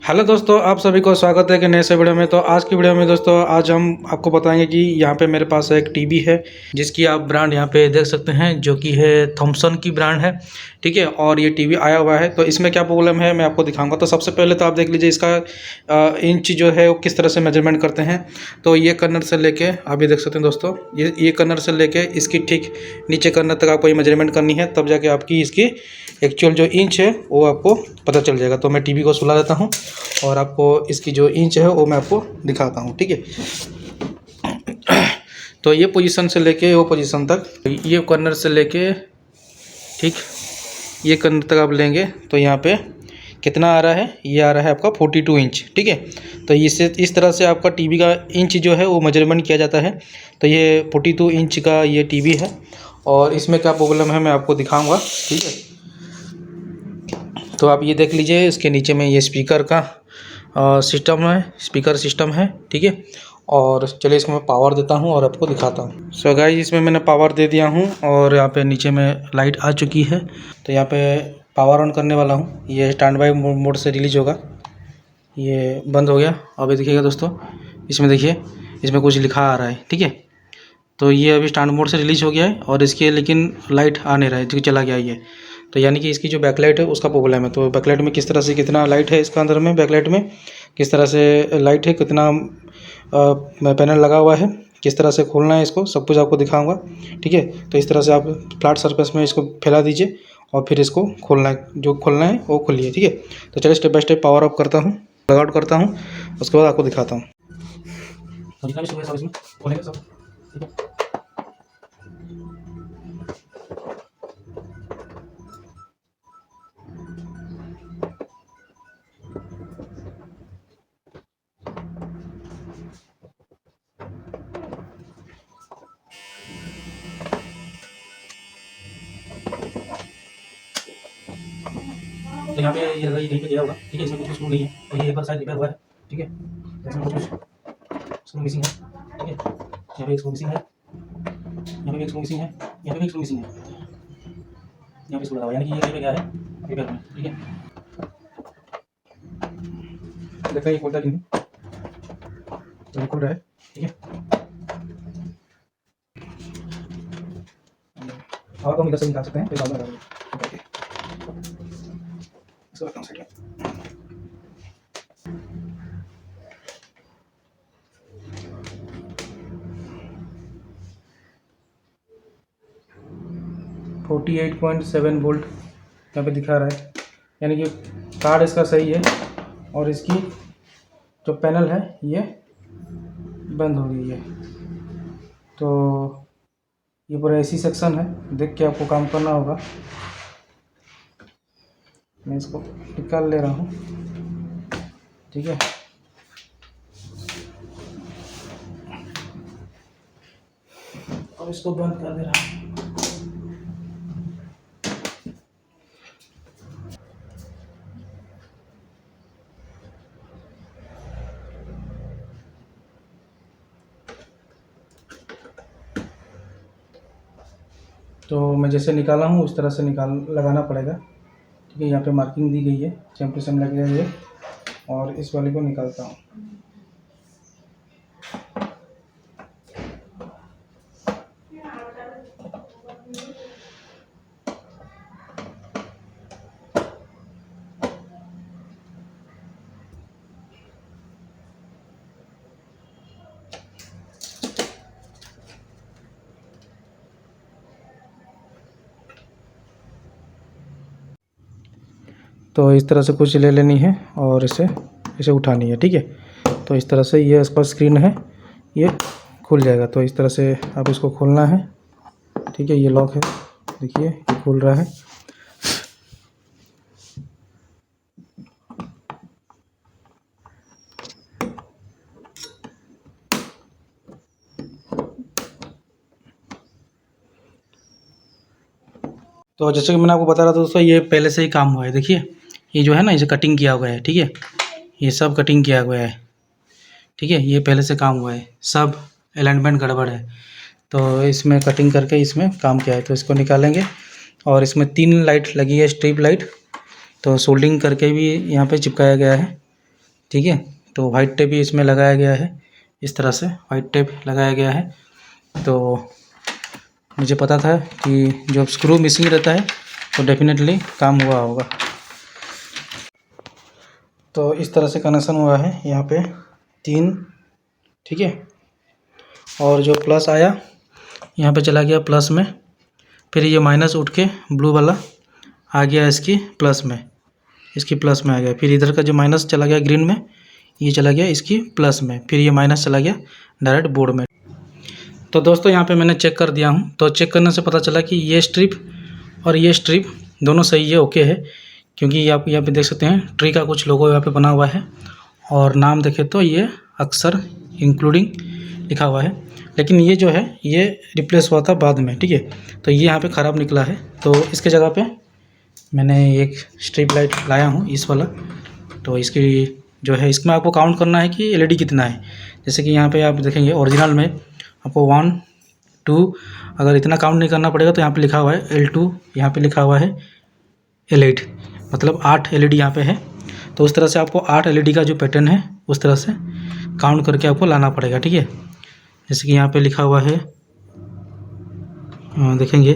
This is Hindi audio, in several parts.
हेलो दोस्तों, आप सभी को स्वागत है कि नए से वीडियो में। तो आज की वीडियो में दोस्तों आज हम आपको बताएंगे कि यहाँ पे मेरे पास एक टीवी है जिसकी आप ब्रांड यहाँ पे देख सकते हैं, जो कि है थॉमसन की ब्रांड है। ठीक है, और ये टीवी आया हुआ है। तो इसमें क्या प्रॉब्लम है मैं आपको दिखाऊंगा। तो सबसे पहले तो आप देख लीजिए इसका इंच जो है वो किस तरह से मेजरमेंट करते हैं। तो ये कर्नर से लेके आप ये देख सकते हैं दोस्तों, ये कर्नर से लेके इसकी ठीक नीचे कर्नर तक आपको ये मेजरमेंट करनी है, तब जाके आपकी इसकी एक्चुअल जो इंच है वो आपको पता चल जाएगा। तो मैं टीवी को सुला देता हूँ और आपको इसकी जो इंच है वो मैं आपको दिखाता हूँ। ठीक है, तो ये पोजीशन से लेके वो पोजीशन तक, ये कॉर्नर से लेके ठीक ये कॉर्नर तक आप लेंगे तो यहाँ पे कितना आ रहा है, ये आ रहा है आपका 42 इंच। ठीक है, तो इस तरह से आपका टीवी का इंच जो है वो मेजरमेंट किया जाता है। तो ये 42 इंच का ये टीवी है और इसमें क्या प्रॉब्लम है मैं आपको दिखाऊंगा। ठीक है, तो आप ये देख लीजिए, इसके नीचे में ये स्पीकर का सिस्टम है, स्पीकर सिस्टम है। ठीक है, और चलिए इसको मैं पावर देता हूँ और आपको दिखाता हूँ। सो गाइस, इसमें मैंने पावर दे दिया हूँ और यहाँ पे नीचे में लाइट आ चुकी है। तो यहाँ पे पावर ऑन करने वाला हूँ। ये स्टैंड बाई मोड से रिलीज होगा। ये बंद हो गया। अभी देखिएगा दोस्तों, इसमें देखिए, इसमें कुछ लिखा आ रहा है। ठीक है, तो ये अभी स्टैंड मोड से रिलीज हो गया है और इसके लेकिन लाइट आ नहीं रहा है, जो चला गया ये। तो यानी कि इसकी जो बैकलाइट है उसका प्रॉब्लम है। तो बैकलाइट में किस तरह से कितना लाइट है इसका अंदर में, बैकलाइट में किस तरह से लाइट है, कितना पैनल लगा हुआ है, किस तरह से खोलना है इसको, सब कुछ आपको दिखाऊंगा। ठीक है, तो इस तरह से आप फ्लैट सरफेस में इसको फैला दीजिए और फिर इसको खोलना है, जो खोलना है वो खोलिए। ठीक है, तो चलिए step by step power of करता हूँ, लॉग आउट करता हूँ, उसके बाद आपको दिखाता हूँ। तो यहाँ पे ये लगा, ये कहीं पे गया होगा। ठीक है, इसमें कुछ स्क्रू नहीं है और ये एक बार शायद रिपेयर हुआ है। ठीक है, इसमें कुछ स्क्रू मिसिंग है। ठीक है, यहाँ पे एक स्क्रू मिसिंग है, यहाँ पे एक स्क्रू मिसिंग है, यहाँ पे एक स्क्रू मिसिंग है, यहाँ पे स्क्रू लगा हुआ है, यानी कि ये कहीं पे गया है रिपेयर में। ठीक है, देखते हैं ये खोलता है कि नहीं। तो ये खुल रहा है। ठीक है, और हम इधर से निकाल सकते हैं। इसको रखता हूँ साइड में। $48.7 वोल्ट यहाँ पे दिखा रहा है, यानी कि कार्ड इसका सही है और इसकी जो पैनल है ये बंद हो गई है। तो ये पूरा एसी सेक्शन है, देख के आपको काम करना होगा। मैं इसको निकाल ले रहा हूँ। ठीक है, अब इसको बंद कर दे रहा हूँ। तो मैं जैसे निकाला हूँ उस तरह से लगाना पड़ेगा। ठीक है, यहाँ पे मार्किंग दी गई है, चैंपियन लग गया है और इस वाले को निकालता हूँ। तो इस तरह से कुछ ले लेनी है और इसे उठानी है। ठीक है, तो इस तरह से ये इस पर स्क्रीन है, ये खुल जाएगा। तो इस तरह से आप इसको खोलना है। ठीक है, ये लॉक है, देखिए ये खुल रहा है। तो जैसे कि मैंने आपको बता रहा था दोस्तों, ये पहले से ही काम हुआ है। देखिए ये जो है ना, इसे कटिंग किया हुआ है। ठीक है, ये सब कटिंग किया हुआ है। ठीक है, ये पहले से काम हुआ है, सब अलाइनमेंट गड़बड़ है। तो इसमें कटिंग करके इसमें काम किया है। तो इसको निकालेंगे और इसमें 3 लाइट लगी है, स्ट्रिप लाइट। तो सोल्डिंग करके भी यहाँ पे चिपकाया गया है। ठीक है। तो वाइट टेप भी इसमें लगाया गया है, इस तरह से वाइट टेप लगाया गया है। तो मुझे पता था कि जब स्क्रू मिसिंग रहता है तो डेफिनेटली काम हुआ होगा। तो इस तरह से कनेक्शन हुआ है यहाँ पे 3, ठीक है। और जो प्लस आया यहाँ पे चला गया प्लस में, फिर ये माइनस उठ के ब्लू वाला आ गया इसकी प्लस में, इसकी प्लस में आ गया। फिर इधर का जो माइनस चला गया ग्रीन में, ये चला गया इसकी प्लस में, फिर ये माइनस चला गया डायरेक्ट बोर्ड में। तो दोस्तों यहाँ पे मैंने चेक कर दिया हूँ। तो चेक करने से पता चला कि ये स्ट्रिप और ये स्ट्रिप दोनों सही है, ओके है। क्योंकि आप यहाँ पे देख सकते हैं ट्री का कुछ लोगो यहाँ पे बना हुआ है और नाम देखें तो ये अक्सर इंक्लूडिंग लिखा हुआ है। लेकिन ये जो है ये रिप्लेस हुआ था बाद में, ठीक है। तो ये यहाँ पे ख़राब निकला है। तो इसके जगह पे मैंने एक स्ट्रिप लाइट लाया हूँ, इस वाला। तो इसकी जो है इसमें आपको काउंट करना है कि एलईडी कितना है। जैसे कि यहाँ पे आप देखेंगे ओरिजिनल में आपको 1 2, अगर इतना काउंट नहीं करना पड़ेगा तो यहाँ पे लिखा हुआ है L2, यहाँ पे लिखा हुआ है L8, मतलब 8 एलईडी यहाँ पे है। तो उस तरह से आपको 8 एलईडी का जो पैटर्न है उस तरह से काउंट करके आपको लाना पड़ेगा, ठीक है। जैसे कि यहाँ पे लिखा हुआ है, देखेंगे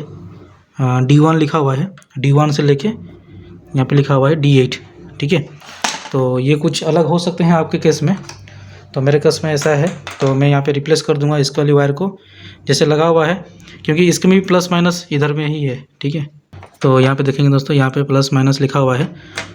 D1 लिखा हुआ है, D1 से लेके यहाँ पे लिखा हुआ है D8, ठीक है। तो ये कुछ अलग हो सकते हैं आपके केस में, तो मेरे केस में ऐसा है। तो मैं यहाँ पे रिप्लेस कर दूंगा इस वाली वायर को, जैसे लगा हुआ है, क्योंकि इसके में भी प्लस माइनस इधर में ही है, ठीक है। तो यहाँ पे देखेंगे दोस्तों, यहाँ पे प्लस माइनस लिखा हुआ है,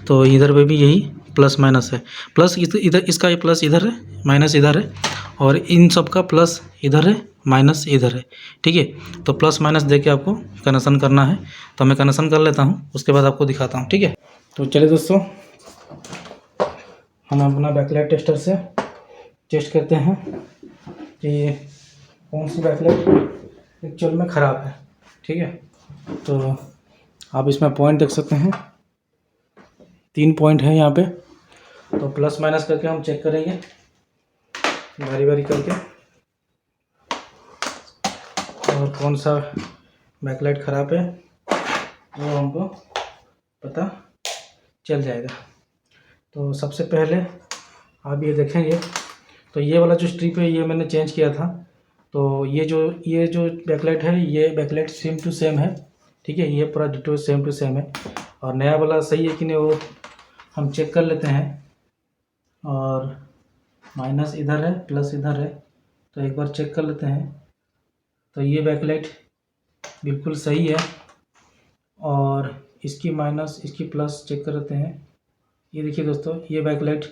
तो इधर पे भी यही प्लस माइनस है। प्लस इधर इसका ये प्लस इधर है, माइनस इधर है, और इन सब का प्लस इधर है, माइनस इधर है, ठीक है। तो प्लस माइनस दे के आपको कनेक्शन करना है। तो मैं कनेक्शन कर लेता हूँ, उसके बाद आपको दिखाता हूँ, ठीक है। तो चलिए दोस्तों, हम अपना बैकलाइट टेस्टर से टेस्ट करते हैं कि कौन सी बैकलाइट एक्चुअल में ख़राब है, ठीक है। तो आप इसमें पॉइंट देख सकते हैं, 3 पॉइंट है यहाँ पे। तो प्लस माइनस करके हम चेक करेंगे बारी बारी करके, और कौन सा बैकलाइट ख़राब है वो हमको पता चल जाएगा। तो सबसे पहले आप ये देखेंगे, तो ये वाला जो स्ट्रिप है ये मैंने चेंज किया था। तो ये जो बैकलाइट है, ये बैकलाइट सेम टू सेम है, ठीक है। ये पूरा डिटो सेम टू सेम है। और नया वाला सही है कि नहीं वो हम चेक कर लेते हैं। और माइनस इधर है, प्लस इधर है, तो एक बार चेक कर लेते हैं। तो ये बैकलाइट बिल्कुल सही है, और इसकी माइनस इसकी प्लस चेक कर लेते हैं। ये देखिए दोस्तों, ये बैकलाइट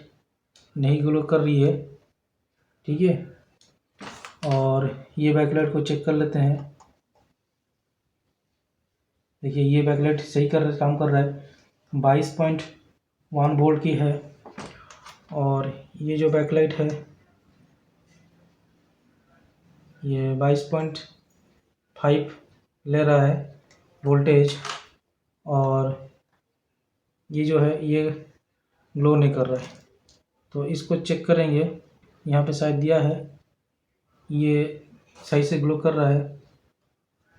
नहीं ग्लो कर रही है, ठीक है। और ये बैकलाइट को चेक कर लेते हैं। देखिए ये बैकलाइट सही काम कर रहा है, 22.1 वोल्ट की है। और ये जो बैकलाइट है ये 22.5 ले रहा है वोल्टेज, और ये जो है ये ग्लो नहीं कर रहा है। तो इसको चेक करेंगे, यहाँ पे शायद दिया है, ये सही से ग्लो कर रहा है,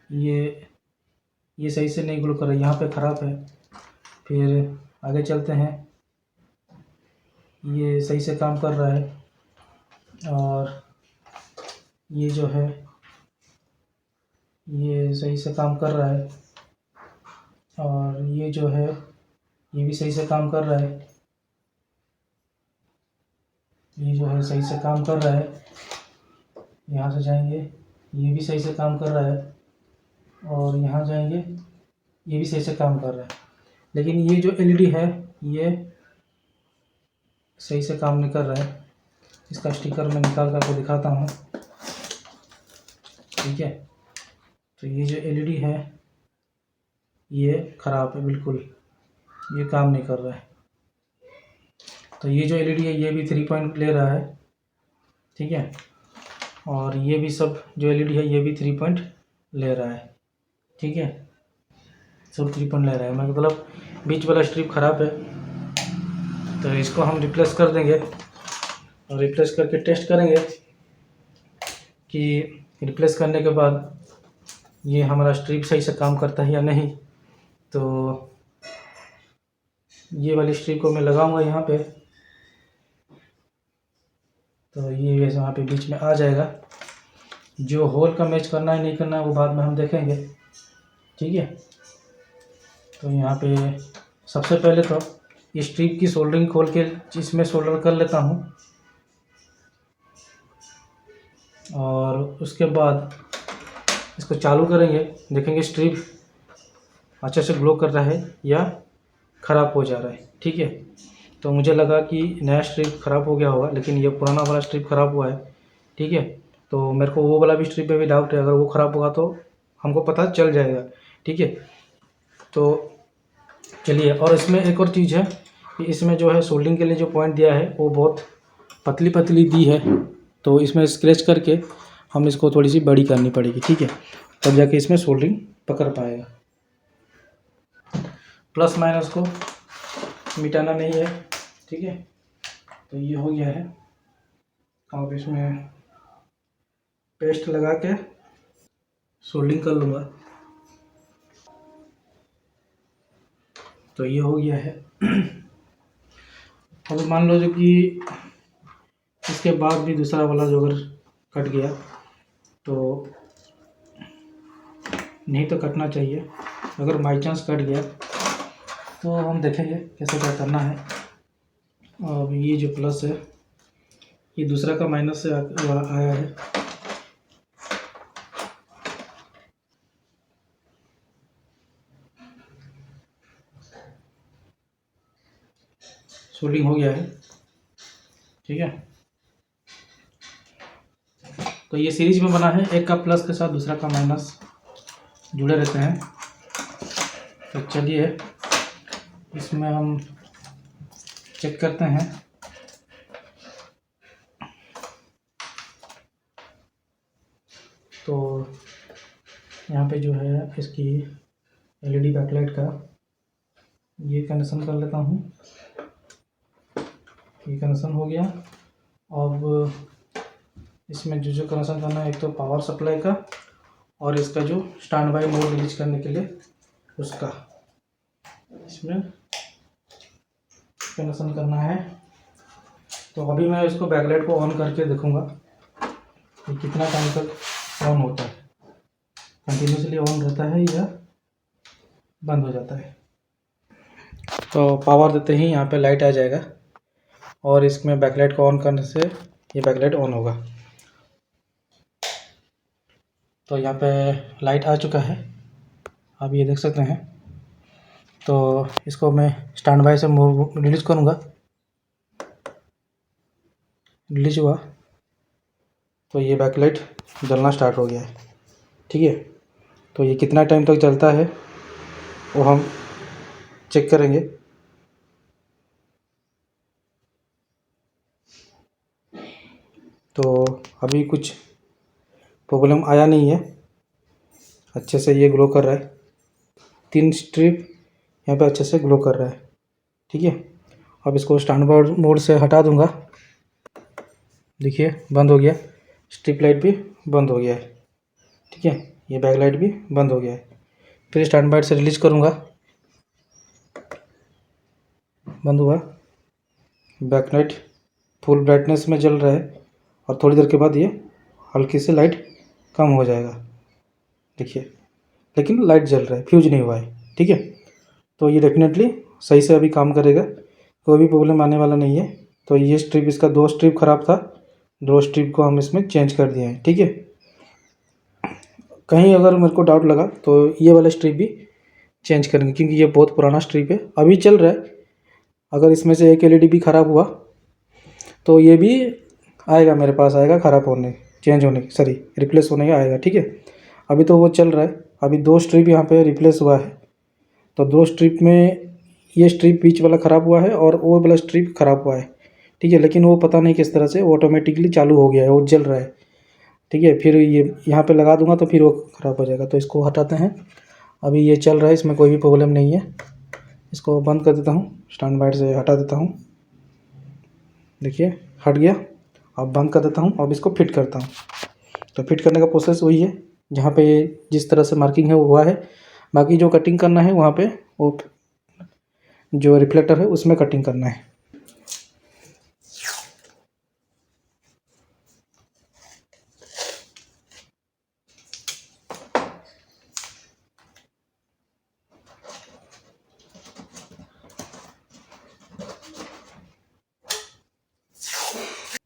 ये सही से नहीं ग्लो कर रहा है, यहाँ पे ख़राब है। फिर आगे चलते हैं, ये सही से काम कर रहा है। और ये जो है ये सही से काम कर रहा है, और ये जो है ये भी सही से काम कर रहा है, ये जो है सही से काम कर रहा है। यहाँ से जाएंगे, ये भी सही से काम कर रहा है, और यहाँ जाएंगे, ये भी सही से काम कर रहा है। लेकिन ये जो एलईडी है ये सही से काम नहीं कर रहा है। इसका स्टिकर मैं निकाल कर आपको दिखाता हूँ, ठीक है। तो ये जो एलईडी है ये ख़राब है, बिल्कुल ये काम नहीं कर रहा है। तो ये जो एलईडी है ये भी 3 पॉइंट ले रहा है, ठीक है। और ये भी सब जो एलईडी है ये भी 3 पॉइंट ले रहा है, ठीक है। सब 3 पॉइंट ले रहा है, मतलब बीच वाला स्ट्रिप ख़राब है। तो इसको हम रिप्लेस कर देंगे, और रिप्लेस करके टेस्ट करेंगे कि रिप्लेस करने के बाद ये हमारा स्ट्रिप सही से काम करता है या नहीं। तो ये वाली स्ट्रिप को मैं लगाऊंगा यहाँ पे, तो ये वैसे वहाँ पे बीच में आ जाएगा। जो होल का मैच करना है नहीं करना है वो बाद में हम देखेंगे, ठीक है। तो यहाँ पे सबसे पहले तो इस स्ट्रिप की सोल्डरिंग खोल के इसमें सोल्डर कर लेता हूँ, और उसके बाद इसको चालू करेंगे, देखेंगे स्ट्रिप अच्छे से ग्लो कर रहा है या ख़राब हो जा रहा है, ठीक है। तो मुझे लगा कि नया स्ट्रिप ख़राब हो गया होगा, लेकिन ये पुराना वाला स्ट्रिप ख़राब हुआ है, ठीक है। तो मेरे को वो वाला भी स्ट्रिप पे भी डाउट है, अगर वो ख़राब होगा तो हमको पता चल जाएगा, ठीक है। तो चलिए, और इसमें एक और चीज़ है कि इसमें जो है सोल्डिंग के लिए जो पॉइंट दिया है वो बहुत पतली पतली दी है, तो इसमें स्क्रैच करके हम इसको थोड़ी सी बड़ी करनी पड़ेगी, ठीक है, तब जाके इसमें सोल्डिंग पकड़ पाएगा। प्लस माइनस को मिटाना नहीं है, ठीक है। तो ये हो गया है, अब इसमें पेस्ट लगा के सोल्डिंग कर लूँगा। तो ये हो गया है। अब मान लो जो कि इसके बाद भी दूसरा वाला जो अगर कट गया तो नहीं तो कटना चाहिए, अगर बाई चांस कट गया तो हम देखेंगे कैसे क्या करना है। अब ये जो प्लस है ये दूसरा का माइनस से आया है, सोल्डिंग हो गया है, ठीक है। तो ये सीरीज में बना है, एक का प्लस के साथ दूसरा का माइनस जुड़े रहते हैं। तो चलिए इसमें हम चेक करते हैं। तो यहाँ पे जो है इसकी एलईडी बैकलाइट का ये कनेक्शन कर लेता हूँ, ये कनेक्शन हो गया। अब इसमें जो कनेक्शन करना है, एक तो पावर सप्लाई का और इसका जो स्टैंड बाई मोड रिलीज करने के लिए उसका इसमें कनेक्शन करना है। तो अभी मैं इसको बैकलाइट को ऑन करके देखूँगा कि कितना टाइम तक ऑन होता है, कंटिन्यूसली ऑन रहता है या बंद हो जाता है। तो पावर देते ही यहाँ पे लाइट आ जाएगा और इसमें बैकलाइट को ऑन करने से ये बैकलाइट ऑन होगा। तो यहाँ पे लाइट आ चुका है, आप ये देख सकते हैं। तो इसको मैं स्टैंड बाय से रिलीज करूँगा, रिलीज हुआ तो ये बैकलाइट जलना स्टार्ट हो गया है, ठीक है। तो ये कितना टाइम तक जलता है वो हम चेक करेंगे। तो अभी कुछ प्रॉब्लम आया नहीं है, अच्छे से ये ग्लो कर रहा है, 3 स्ट्रिप यहाँ पे अच्छे से ग्लो कर रहा है, ठीक है। अब इसको स्टैंड बाय मोड से हटा दूंगा, देखिए बंद हो गया, स्ट्रिप लाइट भी बंद हो गया है, ठीक है। ये बैक लाइट भी बंद हो गया है। फिर स्टैंड बाय से रिलीज करूँगा, बंद हुआ, बैक लाइट फुल ब्राइटनेस में जल रहा है और थोड़ी देर के बाद ये हल्की सी लाइट कम हो जाएगा, देखिए, लेकिन लाइट जल रहा है, फ्यूज नहीं हुआ है, ठीक है। तो ये डेफिनेटली सही से अभी काम करेगा, कोई भी प्रॉब्लम आने वाला नहीं है। तो ये स्ट्रिप, इसका 2 स्ट्रिप ख़राब था, 2 स्ट्रिप को हम इसमें चेंज कर दिए हैं, ठीक है। कहीं अगर मेरे को डाउट लगा तो ये वाला स्ट्रिप भी चेंज करेंगे, क्योंकि ये बहुत पुराना स्ट्रिप है, अभी चल रहा है। अगर इसमें से एक एलईडी भी ख़राब हुआ तो ये भी आएगा, मेरे पास आएगा ख़राब होने, चेंज होने, सॉरी रिप्लेस होने का आएगा, ठीक है। अभी तो वो चल रहा है, अभी 2 स्ट्रिप यहाँ पे रिप्लेस हुआ है। तो 2 स्ट्रिप में ये स्ट्रिप बीच वाला ख़राब हुआ है और वो वाला स्ट्रिप ख़राब हुआ है, ठीक है। लेकिन वो पता नहीं किस तरह से ऑटोमेटिकली चालू हो गया है, वो जल रहा है, ठीक है। फिर ये यहाँ पे लगा दूंगा तो फिर वो ख़राब हो जाएगा, तो इसको हटाते हैं। अभी ये चल रहा है, इसमें कोई भी प्रॉब्लम नहीं है। इसको बंद कर देता हूँ, स्टैंड बाय से हटा देता हूँ, देखिए हट गया। अब बंद कर देता हूँ, अब इसको फिट करता हूँ। तो फिट करने का प्रोसेस वही है, जहाँ पे जिस तरह से मार्किंग है वो हुआ है, बाकी जो कटिंग करना है वहाँ पे वो जो रिफ्लेक्टर है उसमें कटिंग करना है।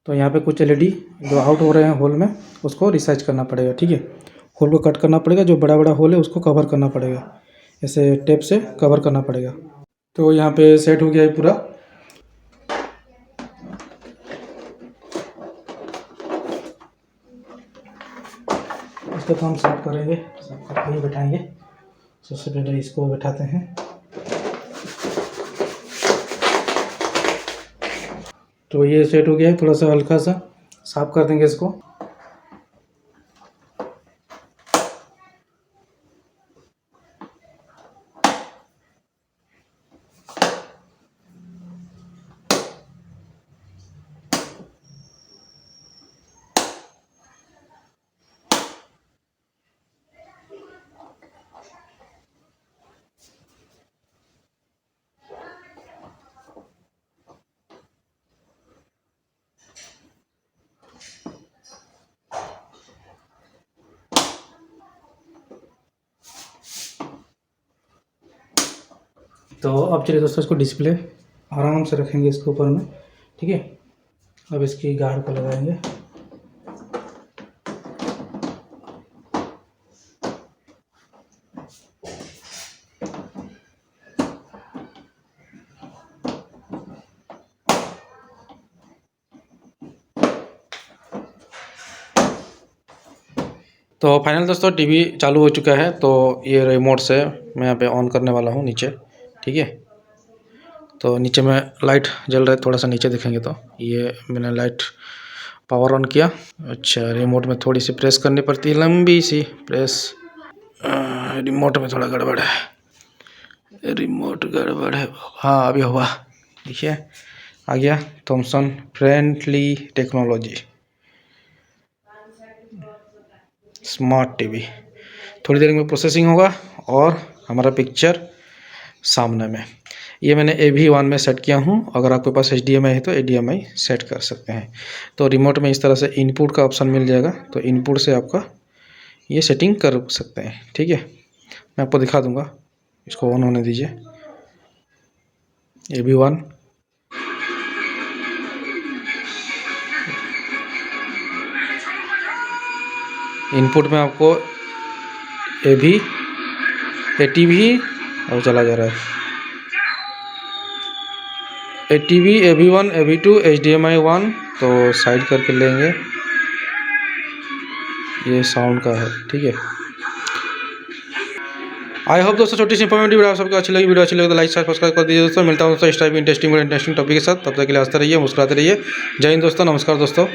तो यहाँ पे कुछ LED जो आउट हो रहे हैं होल में, उसको रिसाइज करना पड़ेगा, ठीक है। होल को कट करना पड़ेगा, जो बड़ा बड़ा होल है उसको कवर करना पड़ेगा, ऐसे टेप से कवर करना पड़ेगा। तो यहाँ पे सेट हो गया है पूरा। इसको तो हम साफ करेंगे, साफ करके ही बैठाएंगे। सबसे पहले इसको बैठाते हैं। तो ये सेट हो गया है, थोड़ा सा हल्का सा साफ कर देंगे इसको। तो अब चलिए दोस्तों, इसको डिस्प्ले आराम से रखेंगे इसके ऊपर में, ठीक है। अब इसकी गार्ड को लगाएंगे। तो फाइनल दोस्तों, टीवी चालू हो चुका है। तो ये रिमोट से मैं यहाँ पे ऑन करने वाला हूँ नीचे, ठीक है। तो नीचे में लाइट जल रहा है, थोड़ा सा नीचे देखेंगे तो ये मैंने लाइट पावर ऑन किया। अच्छा, रिमोट में थोड़ी सी प्रेस करनी पड़ती है, लंबी सी प्रेस। रिमोट में थोड़ा गड़बड़ है, रिमोट गड़बड़ है। हाँ, अभी हुआ, देखिए आ गया। Thomson friendly technology smart TV. थोड़ी देर में प्रोसेसिंग होगा और हमारा पिक्चर सामने में। ये मैंने AV1 में सेट किया हूँ। अगर आपके पास HDMI है तो HDMI सेट कर सकते हैं। तो रिमोट में इस तरह से इनपुट का ऑप्शन मिल जाएगा, तो इनपुट से आपका ये सेटिंग कर सकते हैं, ठीक है। मैं आपको दिखा दूंगा, इसको ऑन होने दीजिए। AV1 इनपुट में आपको ATV और चला जा रहा है ATV, AV1, AV2, HDMI 1। तो साइड करके लेंगे, ये साउंड का है, ठीक है। आई होप दोस्तों, छोटी सी इंफॉर्मेटिव वीडियो आप सबको अच्छी लगी। वीडियो अच्छी लगी तो लाइक सब्सक्राइब कर दीजिए दोस्तों। मिलता हूँ दोस्तों इस टाइप इंटरेस्टिंग टॉपिक के साथ। तब तक के लिए हंसते रहिए, मुस्कुराते रहिए। जय हिंद दोस्तों, नमस्कार दोस्तों।